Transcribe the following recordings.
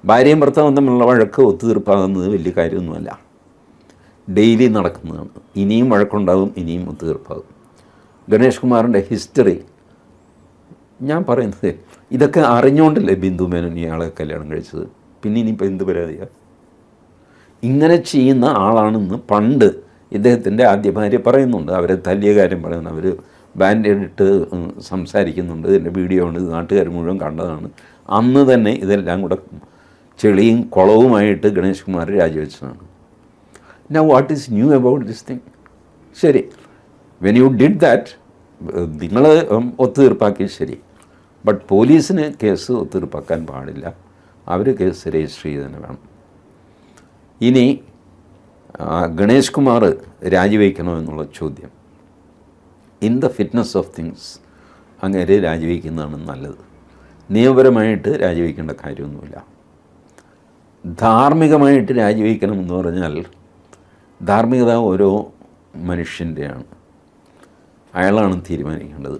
ഭാര്യയും ഭർത്താവും തമ്മിലുള്ള വഴക്ക് ഒത്തുതീർപ്പാകുന്നത് വലിയ കാര്യമൊന്നുമല്ല, ഡെയിലി നടക്കുന്നതാണ്. ഇനിയും വഴക്കുണ്ടാകും, ഇനിയും ഒത്തുതീർപ്പാകും. ഗണേഷ് കുമാറിൻ്റെ ഹിസ്റ്ററി ഞാൻ പറയുന്നത്, ഇതൊക്കെ അറിഞ്ഞുകൊണ്ടല്ലേ ബിന്ദു മേനോൻ ഇയാളെ കല്യാണം കഴിച്ചത്. പിന്നെ ഇനിയിപ്പോൾ എന്ത് പരാതിയാണ്? ഇങ്ങനെ ചെയ്യുന്ന ആളാണെന്ന് പണ്ട് ഇദ്ദേഹത്തിൻ്റെ ആദ്യ ഭാര്യ പറയുന്നുണ്ട്. അവരെ തല്ലിയ കാര്യം പറയുന്നു, അവർ ബാൻഡേഡിട്ട് സംസാരിക്കുന്നുണ്ട്. ഇതിൻ്റെ വീഡിയോ ഉണ്ട്, നാട്ടുകാർ മുഴുവൻ കണ്ടതാണ്. അന്ന് തന്നെ ഇതെല്ലാം കൂടെ ചെളിയും കുളവുമായിട്ട് ഗണേഷ് കുമാർ രാജിവെച്ചതാണ്. Now what is new about this thing? ശരി, വെൻ യു ഡിഡ് ദാറ്റ്, നിങ്ങൾ ഒത്തുതീർപ്പാക്കി, ശരി. ബട്ട് പോലീസിന് കേസ് ഒത്തുതീർപ്പാക്കാൻ പാടില്ല, അവർ കേസ് രജിസ്റ്റർ ചെയ്ത് തന്നെ വേണം. ഇനി ഗണേഷ് കുമാർ രാജിവെക്കണോ എന്നുള്ള ചോദ്യം, in the fitness of things അങ്ങനെ രാജിവെക്കുന്നതാണ് നല്ലത്. നിയമപരമായിട്ട് രാജിവെക്കേണ്ട കാര്യമൊന്നുമില്ല. ധാർമ്മികമായിട്ട് രാജിവെക്കണം എന്ന് പറഞ്ഞാൽ, ധാർമ്മികത ഓരോ മനുഷ്യൻ്റെയാണ്, അയാളാണ് തീരുമാനിക്കേണ്ടത്.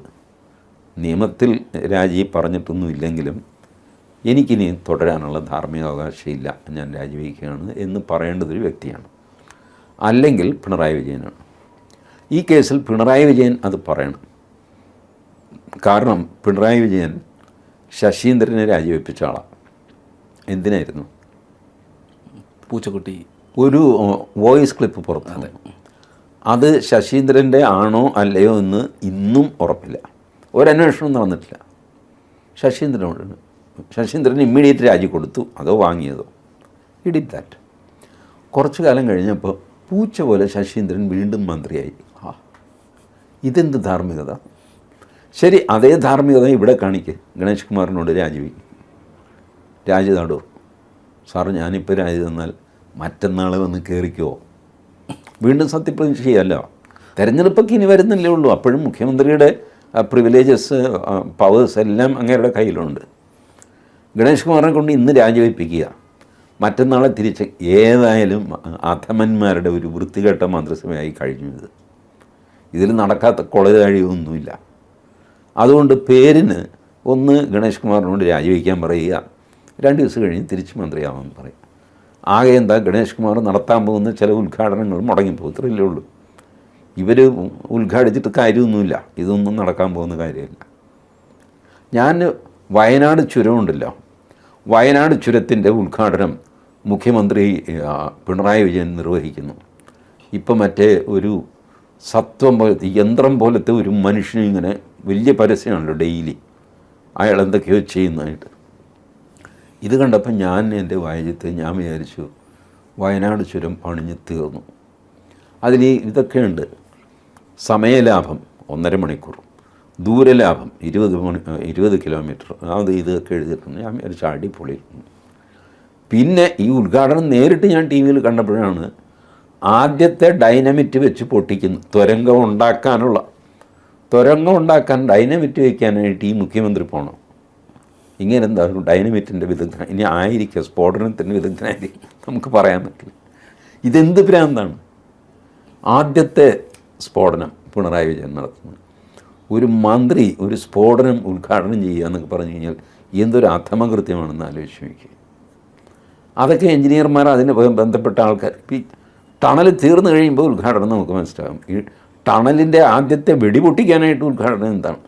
നിയമത്തിൽ രാജി പറഞ്ഞിട്ടൊന്നുമില്ലെങ്കിലും എനിക്കിനി തുടരാനുള്ള ധാർമ്മിക അവകാശമില്ല, ഞാൻ രാജിവെക്കുകയാണ് എന്ന് പറയേണ്ടതൊരു വ്യക്തിയാണ്. അല്ലെങ്കിൽ പിണറായി വിജയനാണ്. ഈ കേസിൽ പിണറായി വിജയൻ അത് പറയണം. കാരണം പിണറായി വിജയൻ ശശീന്ദ്രനെ രാജിവെപ്പിച്ച ആളാണ്. എന്തിനായിരുന്നു? പൂച്ചക്കുട്ടി ഒരു വോയിസ് ക്ലിപ്പ് പുറത്താണ്. അത് ശശീന്ദ്രൻ്റെ ആണോ അല്ലയോ എന്ന് ഇന്നും ഉറപ്പില്ല. ഒരന്വേഷണം നടന്നിട്ടില്ല. ശശീന്ദ്രൻ ഇമ്മീഡിയറ്റ് രാജി കൊടുത്തു, അതോ വാങ്ങിയതോ? He did that. കുറച്ചു കാലം കഴിഞ്ഞപ്പോൾ പൂച്ച പോലെ ശശീന്ദ്രൻ വീണ്ടും മന്ത്രിയായി. ഇതെന്ത് ധാർമ്മികത? ശരി, അതേ ധാർമ്മികത ഇവിടെ കാണിക്ക്. ഗണേഷ് കുമാറിനോട് രാജിവെക്കും, രാജി നടും. സാർ ഞാനിപ്പോൾ രാജി തന്നാൽ മറ്റന്നാൾ വന്ന് കയറിക്കുമോ? വീണ്ടും സത്യപ്രതിജ്ഞ ചെയ്യാമല്ലോ. തെരഞ്ഞെടുപ്പൊക്കെ ഇനി വരുന്നില്ലേ ഉള്ളൂ. അപ്പോഴും മുഖ്യമന്ത്രിയുടെ പ്രിവിലേജസ്, പവേഴ്സ് എല്ലാം അങ്ങേരുടെ കയ്യിലുണ്ട്. ഗണേഷ് കുമാറിനെ കൊണ്ട് ഇന്ന് രാജിവെപ്പിക്കുക, മറ്റന്നാളെ തിരിച്ച്. ഏതായാലും അധമന്മാരുടെ ഒരു വൃത്തികെട്ട മന്ത്രിസഭയായി കഴിഞ്ഞു. ഇതിൽ നടക്കാത്ത കൊളകാഴിയൊന്നുമില്ല. അതുകൊണ്ട് പേരിന് ഒന്ന് ഗണേഷ് കുമാറിനോട് രാജിവെക്കാൻ പറയുക, 2 ദിവസം കഴിഞ്ഞ് തിരിച്ച് മന്ത്രിയാവാൻ പറയും. ആകെ എന്താ, ഗണേഷ് കുമാർ നടത്താൻ പോകുന്ന ചില ഉദ്ഘാടനങ്ങൾ മുടങ്ങിപ്പോകും, ഇത്രയല്ലേ ഉള്ളൂ. ഇവർ ഉദ്ഘാടിച്ചിട്ട് കാര്യമൊന്നുമില്ല, ഇതൊന്നും നടക്കാൻ പോകുന്ന കാര്യമില്ല. ഞാൻ വയനാട് ചുരമുണ്ടല്ലോ, വയനാട് ചുരത്തിൻ്റെ ഉദ്ഘാടനം മുഖ്യമന്ത്രി പിണറായി വിജയൻ നിർവഹിക്കുന്നു. ഇപ്പം മറ്റേ ഒരു സത്വം പോലത്തെ, യന്ത്രം പോലത്തെ ഒരു മനുഷ്യനും ഇങ്ങനെ വലിയ പരസ്യമാണല്ലോ ഡെയിലി, അയാൾ എന്തൊക്കെയോ ചെയ്യുന്നതായിട്ട്. ഇത് കണ്ടപ്പോൾ ഞാൻ എൻ്റെ വായിച്ചത്ത് ഞാൻ വിചാരിച്ചു, വയനാട് ചുരം പണിഞ്ഞ് തീർന്നു. അതിൽ ഇതൊക്കെയുണ്ട്: സമയലാഭം 1.5 മണിക്കൂർ, ദൂരലാഭം 20 കിലോമീറ്റർ, അത് ഇതൊക്കെ എഴുതിയിട്ടുണ്ട്. ഞാൻ വിചാരിച്ചു അടിപൊളി. പിന്നെ ഈ ഉദ്ഘാടനം നേരിട്ട് ഞാൻ ടി വിയിൽ കണ്ടപ്പോഴാണ് ആദ്യത്തെ ഡൈനമിറ്റ് വെച്ച് പൊട്ടിക്കുന്നു. തുരങ്കം ഉണ്ടാക്കാൻ ഡൈനമിറ്റ് വയ്ക്കാനായിട്ട് ഈ മുഖ്യമന്ത്രി പോകണം. ഇങ്ങനെ എന്താ ഡൈനമിറ്റിൻ്റെ വിദഗ്ധൻ ഇനി ആയിരിക്കുക, സ്ഫോടനത്തിൻ്റെ വിദഗ്ധനായിരിക്കും, നമുക്ക് പറയാൻ പറ്റില്ല. ഇതെന്ത് ഭ്രാന്താണ്? ആദ്യത്തെ സ്ഫോടനം പിണറായി വിജയൻ നടത്തുന്നത്. ഒരു മന്ത്രി ഒരു സ്ഫോടനം ഉദ്ഘാടനം ചെയ്യുക എന്നൊക്കെ പറഞ്ഞു കഴിഞ്ഞാൽ എന്തൊരു അധമകൃത്യമാണെന്ന് ആലോചിച്ച് നോക്കി. അതൊക്കെ എഞ്ചിനീയർമാർ, അതിന് ബന്ധപ്പെട്ട ആൾക്കാർ. ഈ ടണൽ തീർന്നു കഴിയുമ്പോൾ ഉദ്ഘാടനം നമുക്ക് മനസ്സിലാകും. ഈ ടണലിൻ്റെ ആദ്യത്തെ വെടി പൊട്ടിക്കാനായിട്ട് ഉദ്ഘാടനം എന്താണ്?